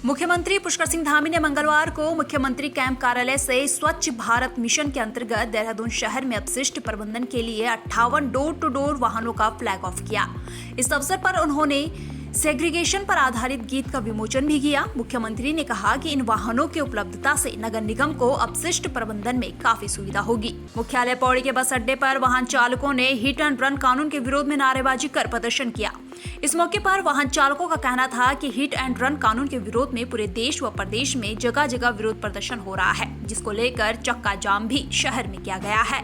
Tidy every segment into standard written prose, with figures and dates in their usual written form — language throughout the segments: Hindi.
मुख्यमंत्री पुष्कर सिंह धामी ने मंगलवार को मुख्यमंत्री कैंप कार्यालय से स्वच्छ भारत मिशन के अंतर्गत देहरादून शहर में अपशिष्ट प्रबंधन के लिए 58 डोर टू डोर वाहनों का फ्लैग ऑफ किया। इस अवसर पर उन्होंने सेग्रीगेशन पर आधारित गीत का विमोचन भी किया। मुख्यमंत्री ने कहा कि इन वाहनों की उपलब्धता से नगर निगम को अपशिष्ट प्रबंधन में काफी सुविधा होगी। मुख्यालय पौड़ी के बस अड्डे पर वाहन चालकों ने हिट एंड रन कानून के विरोध में नारेबाजी कर प्रदर्शन किया। इस मौके पर वाहन चालकों का कहना था कि हिट एंड रन कानून के विरोध में पूरे देश व प्रदेश में जगह जगह विरोध प्रदर्शन हो रहा है, जिसको लेकर चक्का जाम भी शहर में किया गया है।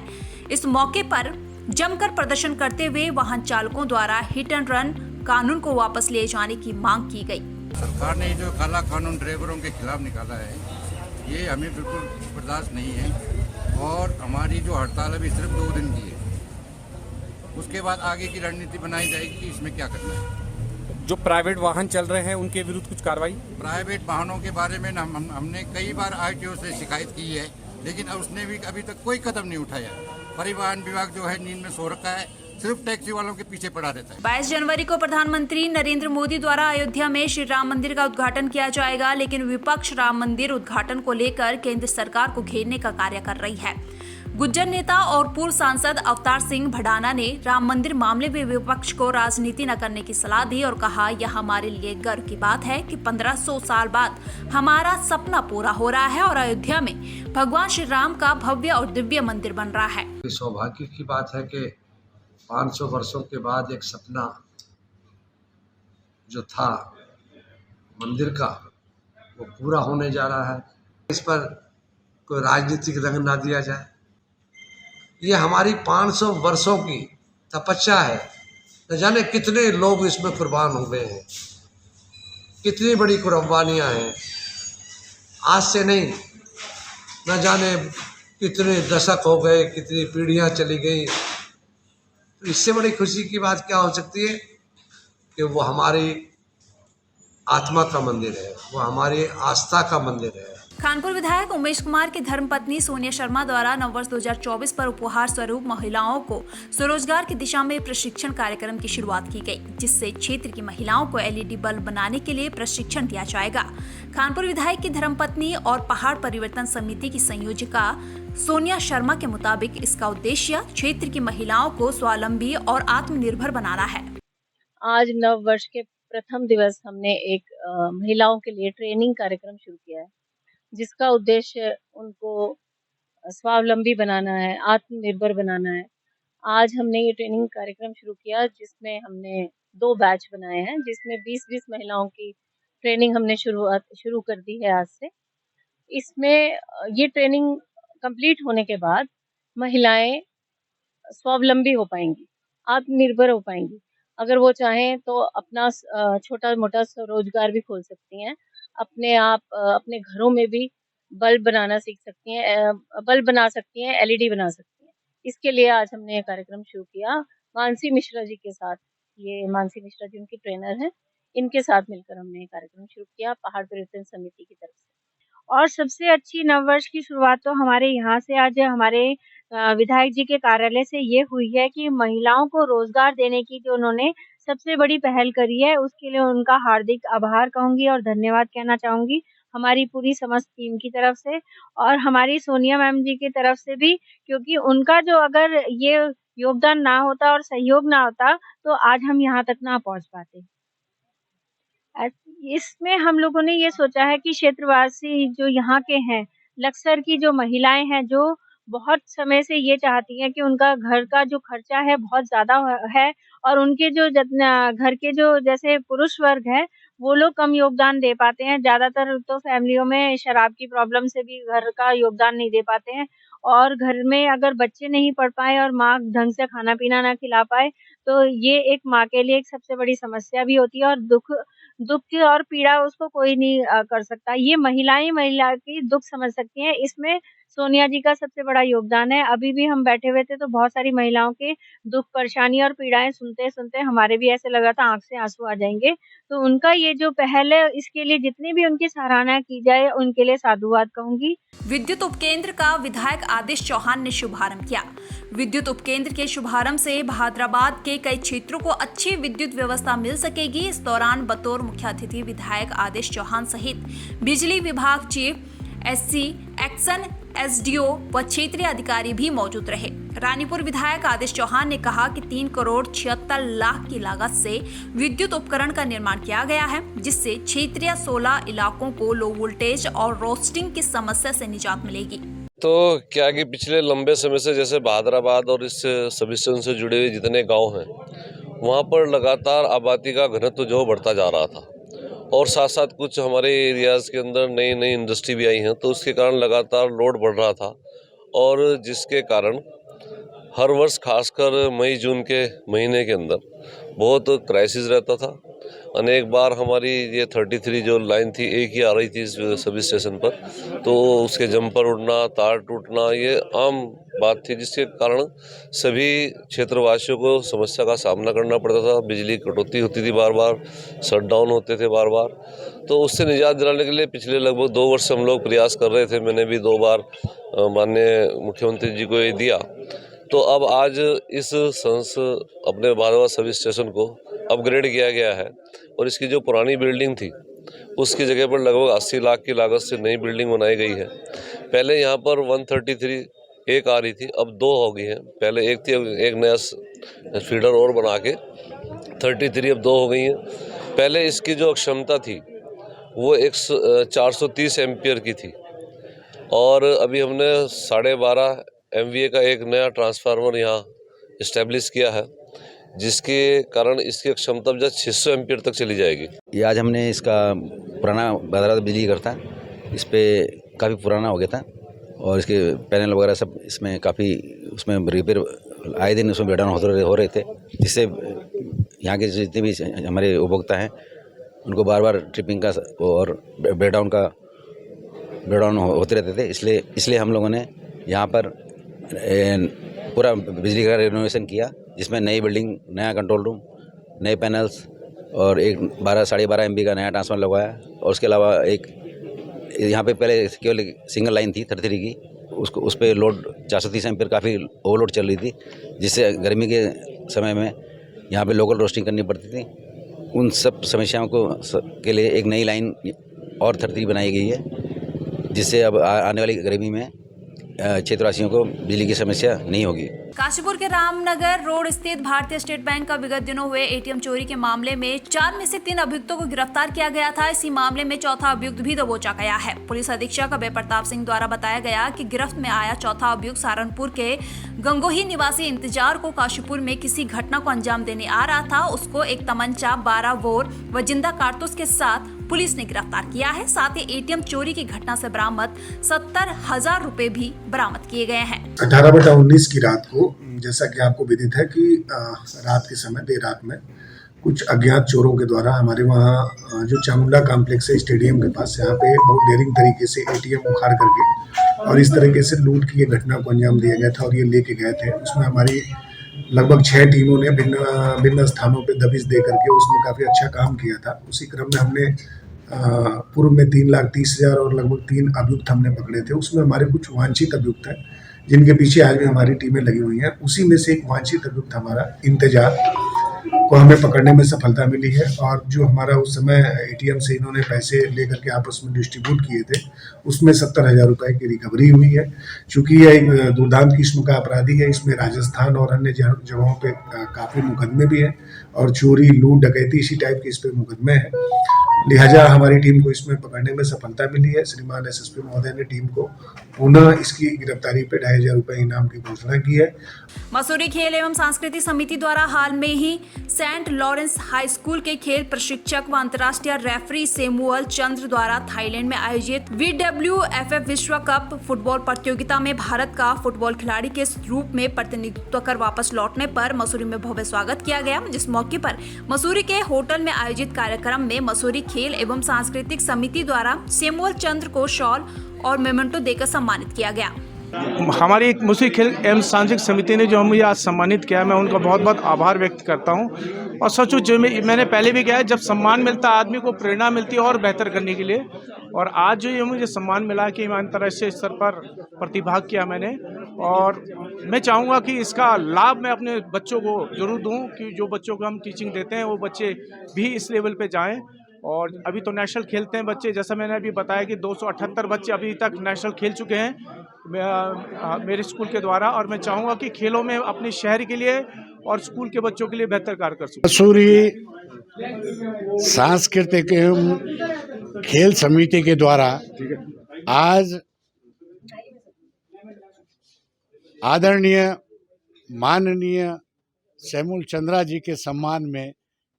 इस मौके पर जमकर प्रदर्शन करते हुए वाहन चालकों द्वारा हिट एंड रन कानून को वापस ले जाने की मांग की गई। सरकार ने जो काला कानून ड्राइवरों के खिलाफ निकाला है, ये हमें बिल्कुल बर्दाश्त नहीं है और हमारी जो हड़ताल अभी सिर्फ 2 दिन की है, उसके बाद आगे की रणनीति बनाई जाएगी कि इसमें क्या करना है। जो प्राइवेट वाहन चल रहे हैं उनके विरुद्ध कुछ कार्रवाई? प्राइवेट वाहनों के बारे में हमने कई बार आरटीओ से शिकायत की है, लेकिन उसने भी अभी तक कोई कदम नहीं उठाया। परिवहन विभाग जो है नींद में सो रखा है, सिर्फ टैक्सी वालों के पीछे पड़ा रहता है। 22 जनवरी को प्रधानमंत्री नरेंद्र मोदी द्वारा अयोध्या में श्री राम मंदिर का उद्घाटन किया जाएगा, लेकिन विपक्ष राम मंदिर उद्घाटन को लेकर केंद्र सरकार को घेरने का कार्य कर रही है। गुज्जर नेता और पूर्व सांसद अवतार सिंह भडाना ने राम मंदिर मामले में विपक्ष को राजनीति न करने की सलाह दी और कहा, यह हमारे लिए गर्व की बात है कि 1500 साल बाद हमारा सपना पूरा हो रहा है और अयोध्या में भगवान श्री राम का भव्य और दिव्य मंदिर बन रहा है। सौभाग्य की बात है कि 500 वर्षों के बाद एक सपना जो था मंदिर का, वो पूरा होने जा रहा है। इस पर कोई राजनीतिक रंग ना दिया जाए। ये हमारी 500 वर्षों की तपस्या है। न जाने कितने लोग इसमें कुर्बान हो गए हैं, कितनी बड़ी कुर्बानियां हैं। आज से नहीं, न जाने कितने दशक हो गए, कितनी पीढ़ियां चली गई। तो इससे बड़ी खुशी की बात क्या हो सकती है कि वो हमारी आत्मा का मंदिर है, वो हमारी आस्था का मंदिर है। कानपुर विधायक उमेश कुमार की धर्मपत्नी सोनिया शर्मा द्वारा नववर्ष 2024 पर उपहार स्वरूप महिलाओं को स्वरोजगार की दिशा में प्रशिक्षण कार्यक्रम की शुरुआत की गई, जिससे क्षेत्र की महिलाओं को एलईडी बल्ब बनाने के लिए प्रशिक्षण दिया जाएगा। कानपुर विधायक की धर्मपत्नी और पहाड़ परिवर्तन समिति की संयोजिका सोनिया शर्मा के मुताबिक इसका उद्देश्य क्षेत्र की महिलाओं को स्वावलंबी और आत्मनिर्भर बनाना है। आज नव वर्ष के प्रथम दिवस हमने एक महिलाओं के लिए ट्रेनिंग कार्यक्रम शुरू किया है, जिसका उद्देश्य उनको स्वावलंबी बनाना है, आत्मनिर्भर बनाना है। आज हमने ये ट्रेनिंग कार्यक्रम शुरू किया, जिसमें हमने 2 बैच बनाए हैं, जिसमें 20-20 महिलाओं की ट्रेनिंग हमने शुरू कर दी है आज से। इसमें ये ट्रेनिंग कंप्लीट होने के बाद महिलाएं स्वावलंबी हो पाएंगी, आत्मनिर्भर हो पाएंगी। अगर वो चाहें तो अपना छोटा-मोटा स्वरोजगार भी खोल सकती हैं। अपने आप अपने घरों में भी बल्ब बनाना सीख सकती हैं, बल्ब बना सकती हैं, एलईडी बना सकती हैं। इसके लिए आज हमने ये कार्यक्रम शुरू किया मानसी मिश्रा जी के साथ। ये मानसी मिश्रा जी उनकी ट्रेनर हैं। इनके साथ मिलकर हमने ये कार्यक्रम शुरू किया पहाड़ परिवर्तन समिति की तरफ से। और सबसे अच्छी नववर्ष की शुरुआत तो हमारे यहाँ से आज हमारे विधायक जी के कार्यालय से ये हुई है कि महिलाओं को रोजगार देने की जो उन्होंने सबसे बड़ी पहल करी है, उसके लिए उनका हार्दिक आभार कहूँगी और धन्यवाद कहना चाहूँगी हमारी पूरी समस्त टीम की तरफ से और हमारी सोनिया मैम जी की तरफ से भी, क्योंकि उनका जो अगर ये योगदान ना होता और सहयोग ना होता तो आज हम यहाँ तक ना पहुँच पाते। इसमें हम लोगों ने ये सोचा है कि क्षेत्रवासी जो यहाँ के हैं, लक्सर की जो महिलाएं हैं, जो बहुत समय से ये चाहती हैं कि उनका घर का जो खर्चा है बहुत ज़्यादा है और उनके जो घर के जो जैसे पुरुष वर्ग है, वो लोग कम योगदान दे पाते हैं। ज़्यादातर तो फैमिलियों में शराब की प्रॉब्लम से भी घर का योगदान नहीं दे पाते हैं और घर में अगर बच्चे नहीं पढ़ पाए और माँ ढंग से खाना-पीना ना खिला पाए, तो ये एक माँ के लिए एक सबसे बड़ी समस्या भी होती है और दुःख और पीड़ा उसको कोई नहीं कर सकता। ये महिला की दुःख समझ सकती हैं। इसमें सोनिया जी का सबसे बड़ा योगदान है। अभी भी हम बैठे हुए थे तो बहुत सारी महिलाओं के दुख, परेशानी और पीड़ाएँ सुनते-सुनते हमारे भी ऐसे लगा था आँख से आँसू आ जाएँगे। तो उनका ये जो पहल है, इसके लिए जितनी भी उनकी सराहना की जाए, उनके लिए साधुवाद कहूँगी। विद्युत उपकेंद्र का विधायक आदेश चौहान ने शुभारंभ किया। विद्युत उपकेंद्र के शुभारंभ से भादराबाद के कई क्षेत्रों को अच्छी विद्युत व्यवस्था मिल सकेगी। इस दौरान बतौर मुख्य अतिथि विधायक आदेश चौहान सहित बिजली विभाग चीफ एससी, एक्शन एसडीओ व क्षेत्रीय अधिकारी भी मौजूद रहे। रानीपुर विधायक आदेश चौहान ने कहा कि 3 करोड़ 76 लाख की लागत से विद्युत उपकरण का निर्माण किया गया है, जिससे क्षेत्रीय 16 इलाकों को लो वोल्टेज और रोस्टिंग की समस्या से निजात मिलेगी। तो क्या कि पिछले लंबे समय से जैसे भादराबाद और इस सब स्टेशन से जुड़े हुए जितने गांव हैं, वहां पर लगातार आबादी का घनत्व जो बढ़ता जा रहा था और साथ साथ कुछ हमारे एरियाज़ के अंदर नई नई इंडस्ट्री भी आई हैं, तो उसके कारण लगातार लोड बढ़ रहा था और जिसके कारण हर वर्ष खासकर मई जून के महीने के अंदर बहुत क्राइसिस रहता था। अनेक बार हमारी ये 33 जो लाइन थी एक ही आ रही थी इस सभी स्टेशन पर, तो उसके जंपर उड़ना, तार टूटना ये आम बात थी, जिसके कारण सभी क्षेत्रवासियों को समस्या का सामना करना पड़ता था। बिजली कटौती होती थी बार बार, शटडाउन होते थे बार बार। तो उससे निजात दिलाने के लिए पिछले लगभग 2 वर्ष से हम लोग प्रयास कर रहे थे। मैंने भी 2 बार माननीय मुख्यमंत्री जी को ये दिया। तो अब आज इस अपने भादराबाद सभी स्टेशन को अपग्रेड किया गया है और इसकी जो पुरानी बिल्डिंग थी उसकी जगह पर लगभग 80 लाख की लागत से नई बिल्डिंग बनाई गई है। पहले यहाँ पर 133 एक आ रही थी, अब 2 हो गई हैं। पहले एक थी, एक नया फीडर और बना के 33 अब 2 हो गई हैं। पहले इसकी जो क्षमता थी वो 430 एम्पियर की थी और अभी हमने 12.5 MVA का एक नया ट्रांसफार्मर यहाँ इस्टेब्लिश किया है, जिसके कारण इसकी क्षमता जो 600 एम्पियर तक चली जाएगी। ये आज हमने इसका पुराना भादराबाद बिजली घर था, इस पर काफ़ी पुराना हो गया था और इसके पैनल वगैरह सब इसमें काफ़ी उसमें रिपेयर आए दिन उसमें ब्रेकडाउन हो रहे थे, जिससे यहाँ के जितने भी हमारे उपभोक्ता हैं उनको बार बार ट्रिपिंग का और ब्रेकडाउन होते रहते थे। इसलिए हम लोगों ने यहाँ पर पूरा बिजली का रेनोवेशन किया, जिसमें नई बिल्डिंग, नया कंट्रोल रूम, नए पैनल्स और एक 12.5 MB का नया ट्रांसफार्मर लगवाया। और उसके अलावा एक यहाँ पे पहले केवल सिंगल लाइन थी 33 की, उस पर लोड 430 एम्पियर काफ़ी ओवरलोड चल रही थी, जिससे गर्मी के समय में यहाँ पे लोकल रोस्टिंग करनी पड़ती थी। उन सब समस्याओं के लिए एक नई लाइन और 33 बनाई गई है, जिससे अब आने वाली गर्मी में क्षेत्रवासियों को बिजली की समस्या नहीं होगी। काशीपुर के रामनगर रोड स्थित भारतीय स्टेट बैंक का विगत दिनों हुए ATM चोरी के मामले में 4 में से 3 अभियुक्तों को गिरफ्तार किया गया था। इसी मामले में चौथा अभियुक्त भी दबोचा गया है। पुलिस अधीक्षक अभय प्रताप सिंह द्वारा बताया गया कि गिरफ्त में आया चौथा अभियुक्त सहारनपुर के गंगोही निवासी इंतजार को काशीपुर में किसी घटना को अंजाम देने आ रहा था। उसको एक तमंचा, 12 बोर व जिंदा कारतूस के साथ पुलिस ने गिरफ्तार किया है। साथ ही ATM चोरी की घटना से बरामद 70,000 रुपए भी बरामद किए गए हैं। 18/19 की रात को, जैसा कि आपको विदित है कि रात के समय, देर रात में कुछ अज्ञात चोरों के द्वारा हमारे वहाँ जो चामुंडा कॉम्प्लेक्स है स्टेडियम के पास, यहाँ पे बहुत डेयरिंग तरीके से ATM उखाड़ करके और इस तरीके से लूट की ये घटना को अंजाम दिया गया था और ये लेके गए थे। उसमें हमारी लगभग 6 टीमों ने भिन्न स्थानों पे दबिश दे करके उसमें काफ़ी अच्छा काम किया था। उसी क्रम में हमने पूर्व में 3,30,000 और लगभग 3 अभियुक्त हमने पकड़े थे। उसमें हमारे कुछ वांछित अभियुक्त हैं जिनके पीछे आज भी हमारी टीमें लगी हुई हैं। उसी में से एक वांछित अभियुक्त हमारा इंतजार को हमें पकड़ने में सफलता मिली है और जो हमारा उस समय ATM से इन्होंने पैसे लेकर के आपस में डिस्ट्रीब्यूट किए थे, उसमें 70,000 रुपये की रिकवरी हुई है। चूँकि यह एक दुर्दांत किस्म का अपराधी है, इसमें राजस्थान और अन्य जगहों पे काफ़ी मुकदमे भी हैं और चोरी, लूट, डकैती इसी टाइप के इस पे मुकदमे हैं। लिहाजा हमारी टीम को इसमें पकड़ने में सफलता मिली है। श्रीमान SSP महोदय ने टीम को पुनः इसकी गिरफ्तारी पे 2,500 रुपये इनाम की घोषणा की है। मसूरी खेल एवं सांस्कृतिक समिति द्वारा हाल में ही सेंट लॉरेंस हाई स्कूल के खेल प्रशिक्षक व अंतर्राष्ट्रीय रेफरी सैमुअल चंद्र द्वारा थाईलैंड में आयोजित WWFF विश्व कप फुटबॉल प्रतियोगिता में भारत का फुटबॉल खिलाड़ी के रूप में प्रतिनिधित्व कर वापस लौटने पर मसूरी में भव्य स्वागत किया गया। जिस मौके पर मसूरी के होटल में आयोजित कार्यक्रम में मसूरी खेल एवं सांस्कृतिक समिति द्वारा सैमुअल चंद्र को शॉल और मेमेंटो देकर सम्मानित किया गया। हमारी एक मुस्लिम खेल एवं सांस्कृतिक समिति ने जो मुझे आज सम्मानित किया, मैं उनका बहुत बहुत आभार व्यक्त करता हूं। और सचमुच जो मैंने पहले भी कहा है, जब सम्मान मिलता है आदमी को प्रेरणा मिलती है और बेहतर करने के लिए। और आज जो ये मुझे सम्मान मिला कि मैं अंतर्राष्ट्रीय स्तर पर प्रतिभाग किया मैंने, और मैं चाहूँगा कि इसका लाभ मैं अपने बच्चों को जरूर दूँ, कि जो बच्चों को हम टीचिंग देते हैं वो बच्चे भी इस लेवल पर जाएँ। और अभी तो नेशनल खेलते हैं बच्चे, जैसा मैंने अभी बताया कि 278 बच्चे अभी तक नेशनल खेल चुके हैं मेरे स्कूल के द्वारा। और मैं चाहूँगा कि खेलों में अपने शहर के लिए और स्कूल के बच्चों के लिए बेहतर कार्य कर सकूँ। मसूरी सांस्कृतिक एवं खेल समिति के द्वारा आज आदरणीय माननीय सैमुल चंद्रा जी के सम्मान में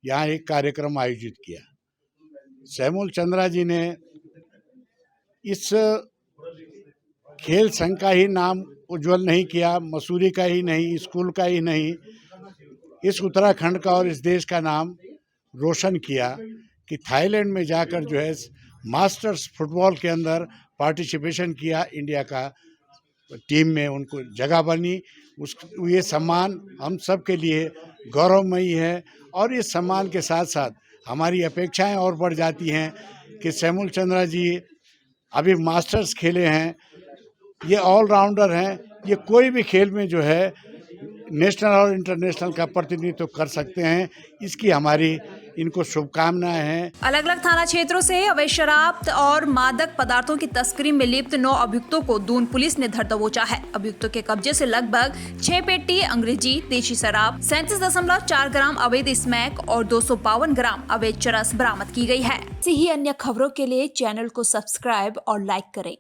यहाँ एक कार्यक्रम आयोजित किया। सैमुल चंद्रा जी ने इस खेल संघ का ही नाम उज्जवल नहीं किया, मसूरी का ही नहीं, स्कूल का ही नहीं, इस उत्तराखंड का और इस देश का नाम रोशन किया कि थाईलैंड में जाकर जो है मास्टर्स फुटबॉल के अंदर पार्टिसिपेशन किया, इंडिया का टीम में उनको जगह बनी। ये सम्मान हम सब के लिए गौरवमयी है। और इस सम्मान के साथ साथ हमारी अपेक्षाएं और बढ़ जाती हैं कि सैमुल चंद्रा जी अभी मास्टर्स खेले हैं, ये ऑलराउंडर हैं, ये कोई भी खेल में जो है नेशनल और इंटरनेशनल का प्रतिनिधित्व कर सकते हैं। इसकी हमारी इनको शुभकामनाएं हैं। अलग अलग थाना क्षेत्रों से अवैध शराब और मादक पदार्थों की तस्करी में लिप्त 9 अभियुक्तों को दून पुलिस ने धर दबोचा है। अभियुक्तों के कब्जे से लगभग 6 पेटी अंग्रेजी देशी शराब, 37.4 ग्राम अवैध स्मैक और 252 ग्राम अवैध चरस बरामद की गई है। ऐसी ही अन्य खबरों के लिए चैनल को सब्सक्राइब और लाइक करें।